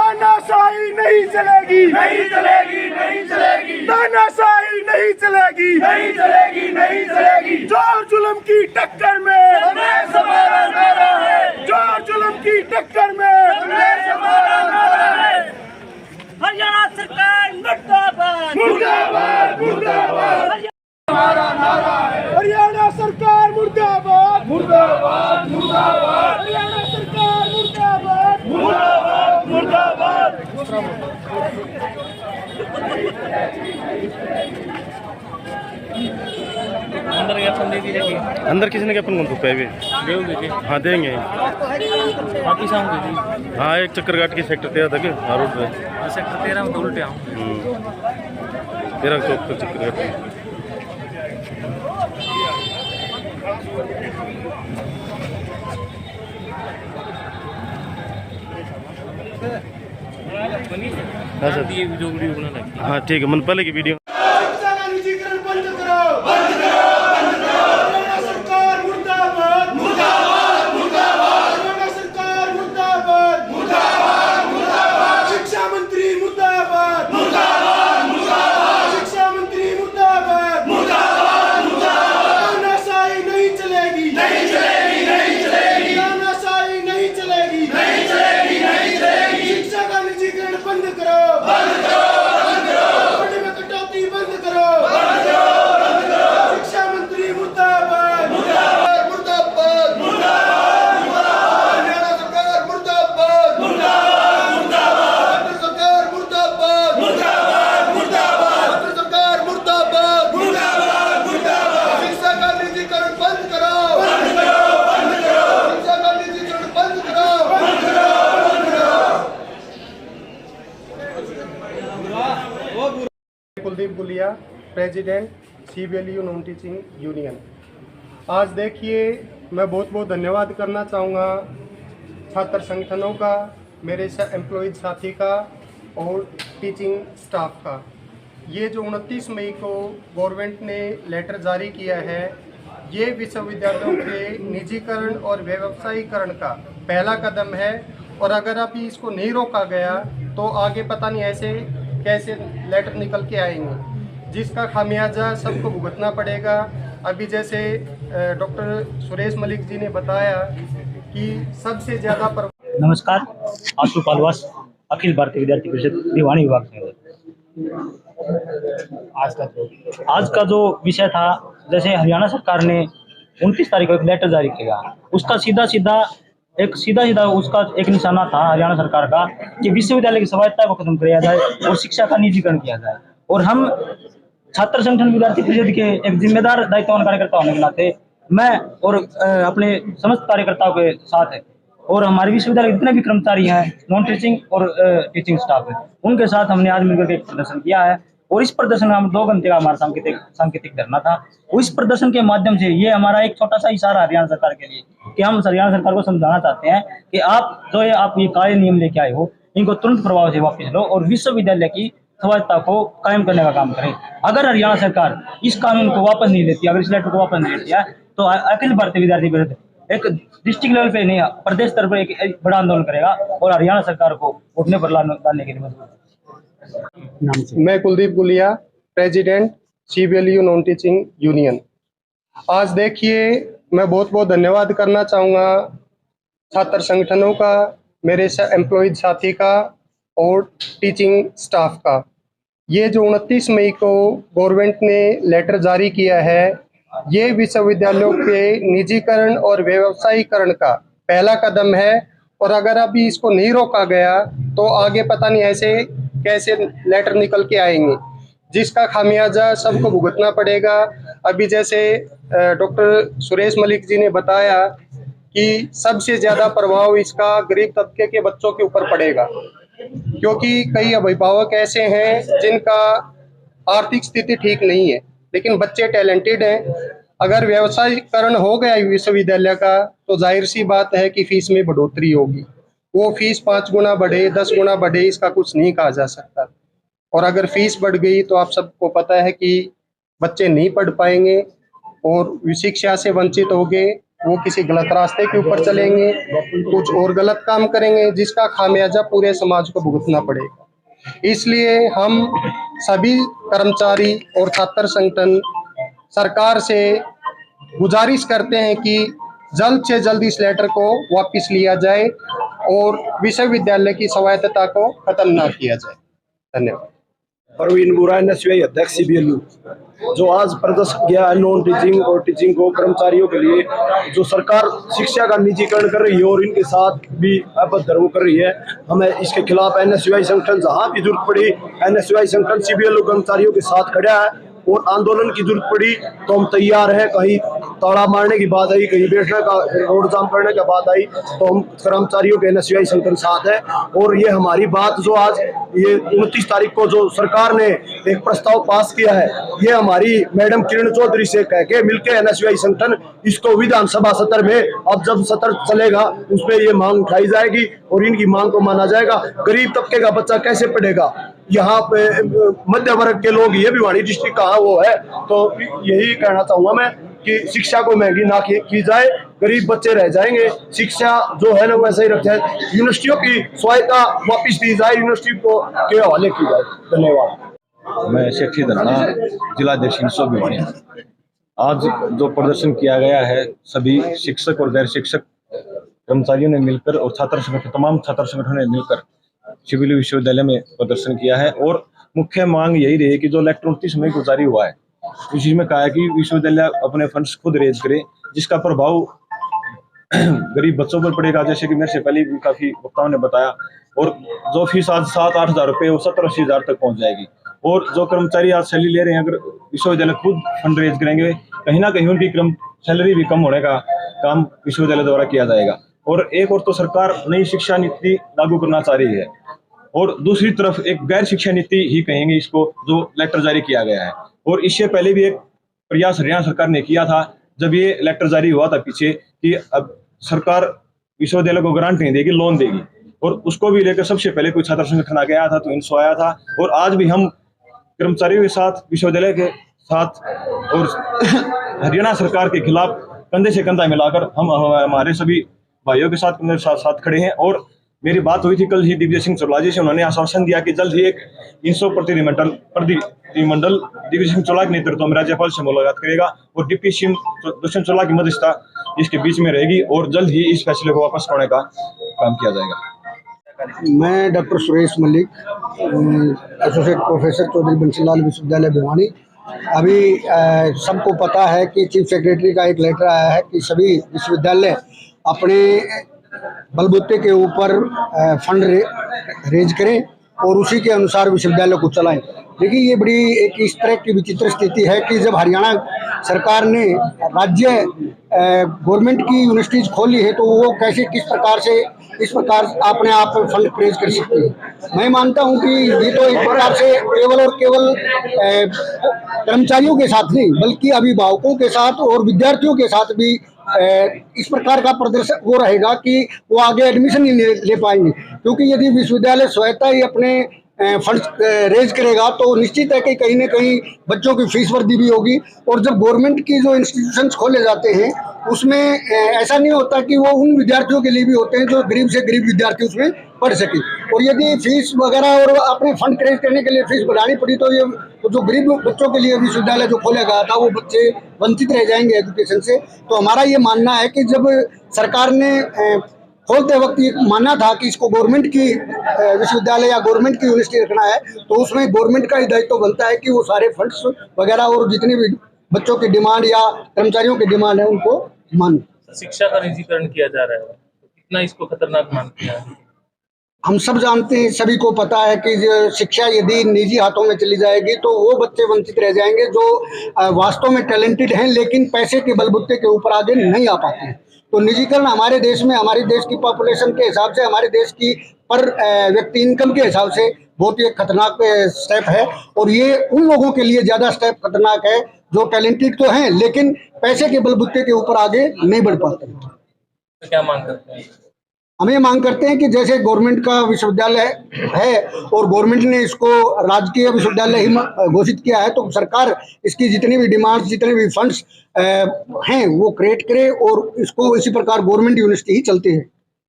तानाशाही नहीं चलेगी, नहीं चलेगी, नहीं चलेगी, तानाशाही नहीं चलेगी, नहीं चलेगी, नहीं चलेगी। जोर जुल्म की टक्कर में संघर्ष हमारा नारा है, जोर जुल्म की टक्कर में संघर्ष हमारा नारा है। हरियाणा सरकार मुर्दाबाद, मुर्दाबाद, मुर्दाबाद, हमारा नारा है। हरियाणा सरकार मुर्दाबाद, मुर्दाबाद, मुर्दाबाद, हरियाणा सरकार मुर्दाबाद, मुर्दाबाद, मुर्दाबाद। अंदर ज्ञापन दे दीजिए। अंदर किसी ने ज्ञापन कौन को पे हाँ देंगे। वापिस आऊँगी हाँ एक चक्कर काट के सेक्टर 13 तक हाँ रोड पे सेक्टर 13 में तो उल्टे आऊँ। 13 चौक पर चक्कर काट के। हाँ सर ये जो वीडियो बना रखी हाँ ठीक है मन पहले की वीडियो शिक्षा का निजीकरण बंद करो, बंद करो, बंद करो। हरियाणा सरकार मुर्दाबाद, मुर्दाबाद, मुर्दाबाद, हरियाणा सरकार मुर्दाबाद, मुर्दाबाद, मुर्दाबाद, शिक्षा मंत्री मुर्दाबाद, मुर्दाबाद, मुर्दाबाद, शिक्षा मंत्री मुर्दाबाद, मुर्दाबाद, मुर्दाबाद। तानाशाही नहीं चलेगी, नहीं चलेगी, नहीं चलेगी, तानाशाही नहीं चलेगी, नहीं चलेगी, नहीं चलेगी। शिक्षा का निजीकरण बंद करो, बंद करो, बंद करो, पढ़ने में कटौती बंद करो, बंद करो, बंद करो। शिक्षा मंत्री मुर्दाबाद, मुर्दाबाद, मुर्दाबाद, मुर्दाबाद, मुर्दाबाद। हरियाणा सरकार मुर्दाबाद, मुर्दाबाद, मुर्दाबाद। केंद्र सरकार मुर्दाबाद, मुर्दाबाद, मुर्दाबाद। केंद्र सरकार मुर्दाबाद, मुर्दाबाद, मुर्दाबाद। शिक्षा का निजीकरण बंद करो, बंद करो, बंद करो। शिक्षा का निजीकरण बंद करो, बंद करो, बंद करो। Kuldeep Gulia, president CBLU non teaching union. आज देखिए मैं बहुत बहुत धन्यवाद करना चाहूँगा छात्र संगठनों का, मेरे एम्प्लॉयज साथी का और टीचिंग स्टाफ का। ये जो 29 मई को गवर्नमेंट ने लेटर जारी किया है, ये विश्वविद्यालयों के निजीकरण और व्यवसायीकरण का पहला कदम है। और अगर अभी इसको नहीं रोका गया तो आगे पता नहीं ऐसे कैसे लेटर निकल के आएंगे, जिसका खामियाजा सबको भुगतना पड़ेगा। अभी जैसे डॉक्टर सुरेश मलिक जी ने बताया कि सबसे ज़्यादा नमस्कार, आशु पालवास, अखिल भारतीय विद्यार्थी परिषद भिवानी विभाग से। आज का जो विषय था, जैसे हरियाणा सरकार ने 29 तारीख को एक लेटर जारी किया, उसका सीधा सीधा उसका एक निशाना था हरियाणा सरकार का कि विश्वविद्यालय की स्वायत्तता को खत्म किया जाए और शिक्षा का निजीकरण किया जाए। और हम छात्र संगठन विद्यार्थी परिषद के एक जिम्मेदार दायित्ववान कार्यकर्ता होने के नाते मैं और अपने समस्त कार्यकर्ताओं के साथ है और हमारे विश्वविद्यालय के जितने भी कर्मचारी हैं, नॉन टीचिंग और टीचिंग स्टाफ है, उनके साथ हमने आज मिलकर एक प्रदर्शन किया है। और इस प्रदर्शन में हम 2 घंटे का हमारा सांकेतिक धरना था। इस प्रदर्शन के माध्यम से ये हमारा एक छोटा सा इशारा हरियाणा सरकार के लिए कि हम हरियाणा सरकार को समझाना चाहते हैं कि आप ये काले नियम लेके आए हो, इनको तुरंत प्रभाव से वापस लो और विश्वविद्यालय की स्वायत्तता को कायम करने का काम करें। अगर हरियाणा सरकार इस कानून को वापस नहीं लेती, अगर इस लेटर को वापस नहीं लेती है, तो अखिल भारतीय विद्यार्थी परिषद एक डिस्ट्रिक्ट लेवल पे नहीं, प्रदेश स्तर पर एक बड़ा आंदोलन करेगा और हरियाणा सरकार को उठने पर लाने के लिए मजबूर है। मैं Kuldeep Gulia, president CBLU non teaching union. आज देखिए मैं बहुत बहुत धन्यवाद करना चाहूँगा छात्र संगठनों का, मेरे एम्प्लॉयज साथी का और टीचिंग स्टाफ का। ये जो 29 मई को गवर्नमेंट ने लेटर जारी किया है, ये विश्वविद्यालयों के निजीकरण और व्यवसायीकरण का पहला कदम है। और अगर अभी इसको नहीं रोका गया तो आगे पता नहीं ऐसे कैसे लेटर निकल के आएंगे, जिसका खामियाजा सबको भुगतना पड़ेगा। अभी जैसे डॉक्टर सुरेश मलिक जी ने बताया कि सबसे ज़्यादा प्रभाव इसका गरीब तबके के बच्चों के ऊपर पड़ेगा, क्योंकि कई अभिभावक ऐसे हैं जिनका आर्थिक स्थिति ठीक नहीं है, लेकिन बच्चे टैलेंटेड हैं। अगर व्यवसायीकरण हो गया विश्वविद्यालय का तो जाहिर सी बात है कि फीस में बढ़ोतरी होगी। वो फीस 5 गुना बढ़े, 10 गुना बढ़े, इसका कुछ नहीं कहा जा सकता। और अगर फीस बढ़ गई तो आप सबको पता है कि बच्चे नहीं पढ़ पाएंगे और शिक्षा से वंचित होंगे वो किसी गलत रास्ते के ऊपर चलेंगे, कुछ और गलत काम करेंगे, जिसका खामियाजा पूरे समाज को भुगतना पड़ेगा। इसलिए हम सभी कर्मचारी और छात्र संगठन सरकार से गुजारिश करते हैं कि जल्द से जल्द इस लेटर को वापस लिया जाए और विश्वविद्यालय की स्वायत्तता को खत्म ना किया जाए। धन्यवाद। परवीन बुरा एनएसयूआई अध्यक्ष सीबीएलयू, जो आज प्रदर्शन किया है नॉन टीचिंग और टीचिंग को कर्मचारियों के लिए, जो सरकार शिक्षा का निजीकरण कर रही है और इनके साथ भी अभद्र कर रही है, हमें इसके खिलाफ एनएसयूआई संगठन जहां भी जरूरत पड़ी एनएसयूआई संगठन सीबीएलयू कर्मचारियों के साथ खड़ा है और आंदोलन की जरूरत पड़ी तो हम तैयार हैं। कहीं ताला मारने की बात आई, कहीं बैठने का रोड जाम करने की बात आई तो हम कर्मचारियों के एनएसयूआई संगठन साथ है। और ये हमारी बात जो आज ये 29 तारीख को जो सरकार ने एक प्रस्ताव पास किया है, ये हमारी मैडम किरण चौधरी से कह के मिलकर एनएसयूआई संगठन इसको विधानसभा सत्र में अब जब सत्र चलेगा उसमें ये मांग उठाई जाएगी और इनकी मांग को माना जाएगा। गरीब तबके का बच्चा कैसे पढ़ेगा, यहाँ पे मध्य वर्ग के लोग, ये भिवानी डिस्ट्रिक्ट कहाँ वो है, तो यही कहना चाहूंगा मैं कि शिक्षा को महंगी ना की जाए, गरीब बच्चे रह जाएंगे, शिक्षा जो है ना वैसे ही रख जाए, यूनिवर्सिटियों की स्वायत्तता वापस दी जाए, यूनिवर्सिटी को के हवाले की जाए। धन्यवाद। मैं शेखी धराना, जिला अध्यक्ष भिवानी। आज जो प्रदर्शन किया गया है, सभी शिक्षक और गैर शिक्षक कर्मचारियों ने मिलकर और छात्र संगठन, तमाम छात्र संगठनों ने मिलकर सीबीएलयू विश्वविद्यालय में प्रदर्शन किया है। और मुख्य मांग यही रही कि जो लेटर 29 मई को जारी हुआ है, उस चीज में कहा है कि विश्वविद्यालय अपने फंड्स खुद रेज करे, जिसका प्रभाव गरीब बच्चों पर पड़ेगा, जैसे कि मेरे से पहले भी काफी वक्ताओं ने बताया। और जो फीस आज 7-8 हज़ार रुपये वो 70-80 हज़ार तक पहुंच जाएगी। और जो कर्मचारी आज सैलरी ले रहे हैं, अगर विश्वविद्यालय खुद फंड रेज करेंगे, कहीं ना कहीं उनकी सैलरी भी कम होने का काम विश्वविद्यालय द्वारा किया जाएगा। और एक और तो सरकार नई शिक्षा नीति लागू करना चाह रही है और दूसरी तरफ एक गैर शिक्षा नीति ही कहेंगे इसको, जो लेटर जारी किया गया है। और इससे पहले भी एक प्रयास हरियाणा सरकार ने किया था, जब ये लेटर जारी हुआ था पीछे, कि अब सरकार विश्वविद्यालय को ग्रांट नहीं देगी, लोन देगी। और उसको भी लेकर सबसे पहले कोई छात्र संगठन आगे आया था तो इनसो आया था। और आज भी हम कर्मचारियों के साथ, विश्वविद्यालय के साथ और हरियाणा सरकार के खिलाफ कंधे से कंधा मिलाकर हम हमारे सभी भाइयों के साथ साथ खड़े हैं। और मेरी बात हुई थी कल ही दिव्य सिंह चोला जी से, उन्होंने आश्वासन दिया कि जल्द ही एक 300 प्रतिनिधिमंडल दिव्य सिंह चोला के नेतृत्व में राज्यपाल से मुलाकात करेगा और डिप्टी सीएम दुष्यंत चौटाला की मध्यस्थता इसके बीच में रहेगी और जल्द ही इस फैसले को वापस करने का काम किया जाएगा। मैं doctor Suresh Malik, associate professor Chaudhary Bansilal Vishwavidyalaya Bhiwani. अभी सबको पता है कि चीफ सेक्रेटरी का एक लेटर आया है कि सभी विश्वविद्यालय अपने बलबूते के ऊपर फंड रेज करें और उसी के अनुसार विश्वविद्यालय को चलाएं। देखिए, ये बड़ी एक इस तरह की विचित्र स्थिति है कि जब हरियाणा सरकार ने राज्य गवर्नमेंट की यूनिवर्सिटीज खोली है तो वो कैसे इस प्रकार अपने आप फंड रेज कर सकती है। मैं मानता हूं कि ये तो एक प्रकार से केवल और केवल कर्मचारियों के साथ नहीं बल्कि अभिभावकों के साथ और विद्यार्थियों के साथ भी इस प्रकार का प्रदर्शन वो रहेगा कि वो आगे एडमिशन नहीं ले पाएंगे। क्योंकि यदि विश्वविद्यालय स्वयं ही अपने फंड रेज करेगा तो निश्चित है कि कहीं ना कहीं बच्चों की फीस वृद्धि भी होगी। और जब गवर्नमेंट की जो इंस्टीट्यूशंस खोले जाते हैं उसमें ऐसा नहीं होता कि वो उन विद्यार्थियों के लिए भी होते हैं जो गरीब से गरीब विद्यार्थी उसमें पढ़ सके। और यदि फीस वगैरह और अपने फंड रेज करने के लिए फीस बढ़ानी पड़ी तो ये जो गरीब बच्चों के लिए विश्वविद्यालय जो खोला गया था वो बच्चे वंचित रह जाएंगे एजुकेशन से। तो हमारा ये मानना है कि जब सरकार ने खोलते वक्त ये मानना था कि इसको गवर्नमेंट की विश्वविद्यालय या गवर्नमेंट की यूनिवर्सिटी रखना है तो उसमें गवर्नमेंट का ही दायित्व बनता है कि वो सारे फंड्स वगैरह और जितनी भी बच्चों की डिमांड या कर्मचारियों की डिमांड है उनको माने। शिक्षा का निजीकरण किया जा रहा है, कितना इसको खतरनाक मानते हैं? हम सब जानते हैं, सभी को पता है कि शिक्षा यदि निजी हाथों में चली जाएगी तो वो बच्चे वंचित रह जाएंगे जो वास्तव में टैलेंटेड हैं लेकिन पैसे के बलबूते के ऊपर आगे नहीं आ पाते हैं। तो निजीकरण हमारे देश में, हमारे देश की पॉपुलेशन के हिसाब से, हमारे देश की पर व्यक्ति इनकम के हिसाब से बहुत ही खतरनाक स्टेप है। और ये उन लोगों के लिए ज़्यादा स्टेप खतरनाक है जो टैलेंटेड तो हैं लेकिन पैसे के बलबूते के ऊपर आगे नहीं बढ़ पाते। क्या मांग करते हैं? हम ये मांग करते हैं कि जैसे गवर्नमेंट का विश्वविद्यालय है और गवर्नमेंट ने इसको राजकीय विश्वविद्यालय ही घोषित किया है, तो सरकार इसकी जितनी भी डिमांड्स, जितने भी फंड्स हैं वो क्रिएट करे और इसको इसी प्रकार गवर्नमेंट यूनिवर्सिटी ही चलती है।